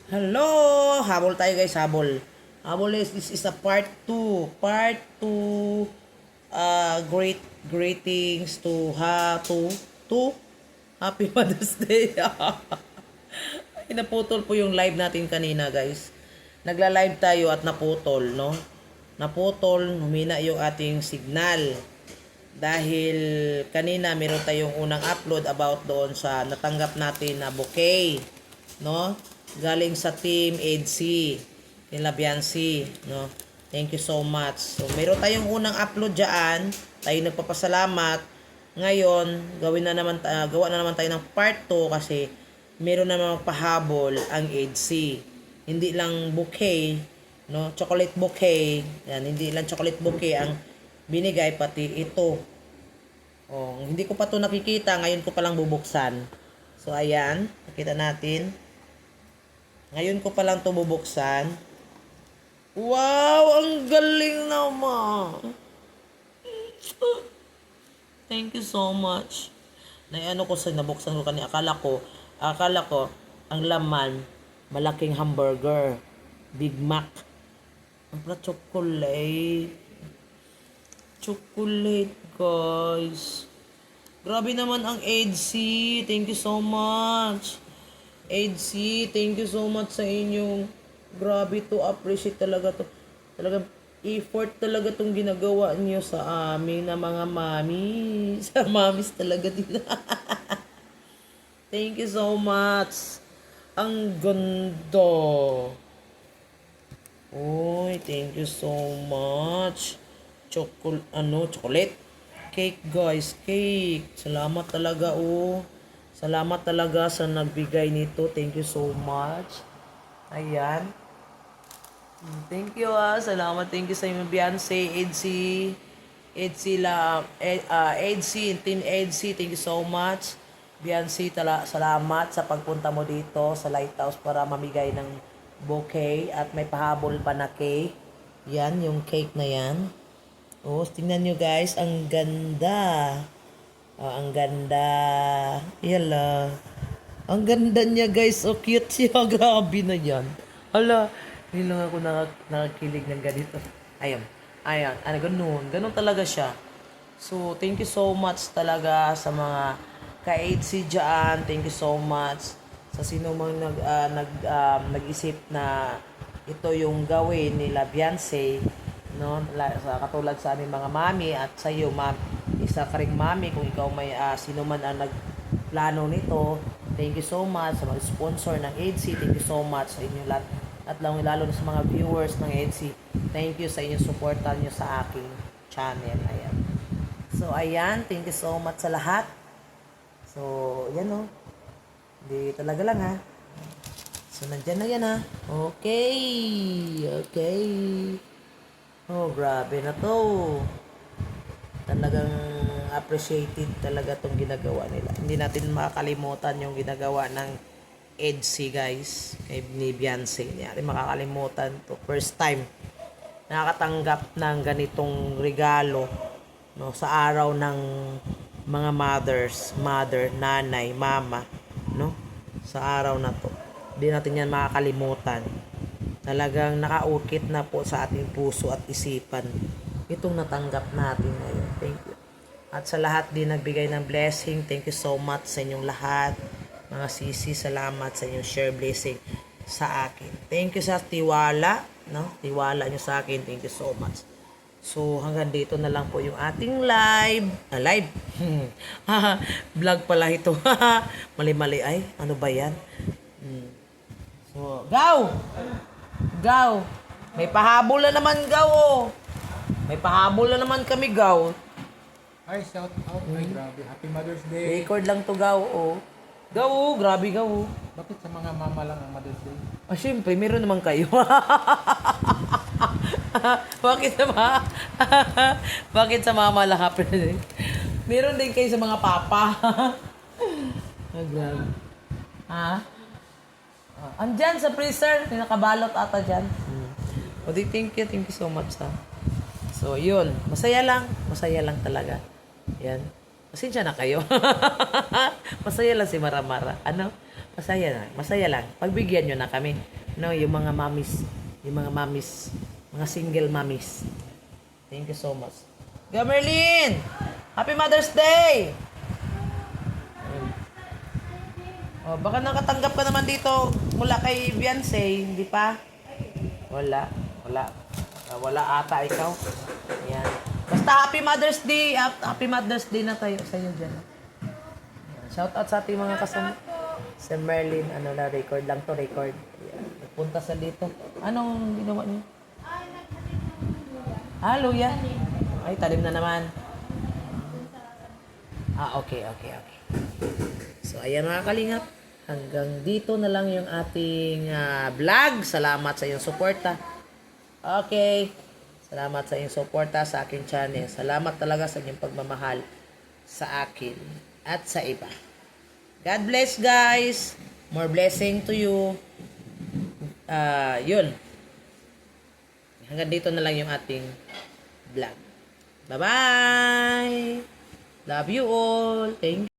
Hello! Habol tayo guys, habol. Habol is, this is a part 2. Part 2. Greetings to Happy Mother's Day. Ay, naputol po yung live natin kanina guys. Nagla-live tayo at naputol, no? Naputol, humina yung ating signal. Dahil kanina meron tayong unang upload about doon sa natanggap natin na bouquet, no? Galing sa team EDC, nila Biancy, no? Thank you so much. So, meron tayong unang upload diyan. Tayo nagpapasalamat. Ngayon, gawa na naman tayo ng part 2 kasi meron na naman pahabol ang EDC. Hindi lang bouquet, no? Chocolate bouquet. Yan, hindi lang chocolate bouquet ang binigay, pati ito. Oh, hindi ko pa 'to nakikita, ngayon ko pa lang bubuksan. So ayan, nakita natin. Ngayon ko pa lang 'to bubuksan. Wow, ang galing naman. Thank you so much. Ano ko sa nabuksan ko kanina, akala ko ang laman malaking hamburger, Big Mac. Ang pala chocolate. Chocolate, guys. Grabe naman ang EDC. Thank you so much. EDC, thank you so much sa inyong. Grabe to, appreciate talaga to. Talaga effort talaga tong ginagawa niyo sa amin na mga mami. Sa mamis talaga din. Thank you so much. Ang ganda. Uy, thank you so much. Chocolate cake guys, cake. Salamat talaga Salamat talaga sa nagbigay nito. Thank you so much. Ayan. Thank you Salamat, thank you sa inyo Beyonce, EDC Team EDC, thank you so much. Beyonce, salamat sa pagpunta mo dito sa Lighthouse para mamigay ng bouquet at may pahabol pa na cake. Yan, yung cake na yan. Oh, tingnan nyo guys, ang ganda. Oh, ang ganda. Yala. Ang ganda niya guys, so cute siya. Grabe na yan. Hala, hindi lang ako nakakilig ng ganito. Ayan. Ganun talaga siya. So, thank you so much talaga sa mga ka-EDC dyan. Thank you so much sa sino mang nag-isip na ito yung gawin nila Beyonce, no? Katulad sa aming mga mami at sa iyo, isa ka ring mami kung ikaw may sino man ang nagplano nito. Thank you so much sa mga sponsor ng EDC. Thank you so much sa inyo lahat at lalo na sa mga viewers ng EDC. Thank you sa inyong suporta niyo sa aking channel. Ayan. So ayan, thank you so much sa lahat. So, yan Hindi talaga lang So, nandyan na yan Okay. Oh, grabe na to. Talagang appreciated talaga tong ginagawa nila. Hindi natin makakalimutan yung ginagawa ng EDC guys. Kay ni Beyonce. Hindi natin makakalimutan to. First time nakakatanggap ng ganitong regalo, no, sa araw ng mga mother, nanay, mama, no? Sa araw na to. Hindi natin yan makakalimutan. Talagang nakaukit na po sa ating puso at isipan itong natanggap natin ngayon. Thank you. At sa lahat din nagbigay ng blessing, thank you so much sa inyong lahat. Mga sisi, salamat sa inyong share blessing sa akin. Thank you sa tiwala, no? Tiwala nyo sa akin. Thank you so much. So, hanggang dito na lang po yung ating live. Vlog pala ito. Mali-mali ay. Ano ba yan? So, Gaw! May pahabol na naman, Gaw, May pahabol na naman kami, Gaw. Ay, shout out. Ay, grabe. Happy Mother's Day. Record lang to, Gaw, Gaw, grabe, Gaw, Bakit sa mga mama lang ang Mother's Day? Syempre, meron naman kayo. Bakit sa mama lang happy day? Meron din kayo sa mga papa. Grabe. Andyan sa freezer, nakabalot ata dyan. Thank you so much So, yun. Masaya lang talaga. Yan. Pasensya na kayo. Masaya lang si Maramara. Ano? Masaya lang. Pagbigyan nyo na kami. No, yung mga mamis, mga single mamis. Thank you so much. Gamerlin! Happy Mother's Day! Oh, baka nakatanggap ka naman dito mula kay Beyonce, hindi pa? Wala. Wala ata ikaw. Ayan. Basta Happy Mother's Day. Happy Mother's Day na tayo sa iyo dyan. Shout out sa ating mga kasama. Si Merlin, record lang to, record. Ayan. Nagpunta sa dito. Anong ginawa niyo? Luya. Ay, talim na naman. Okay. So, ayan mga kalingap. Hanggang dito na lang yung ating vlog. Salamat sa iyong suporta. Okay. Salamat sa iyong suporta sa aking channel. Salamat talaga sa inyong pagmamahal sa akin at sa iba. God bless guys. More blessing to you. Yun. Hanggang dito na lang yung ating vlog. Bye-bye. Love you all. Thank you.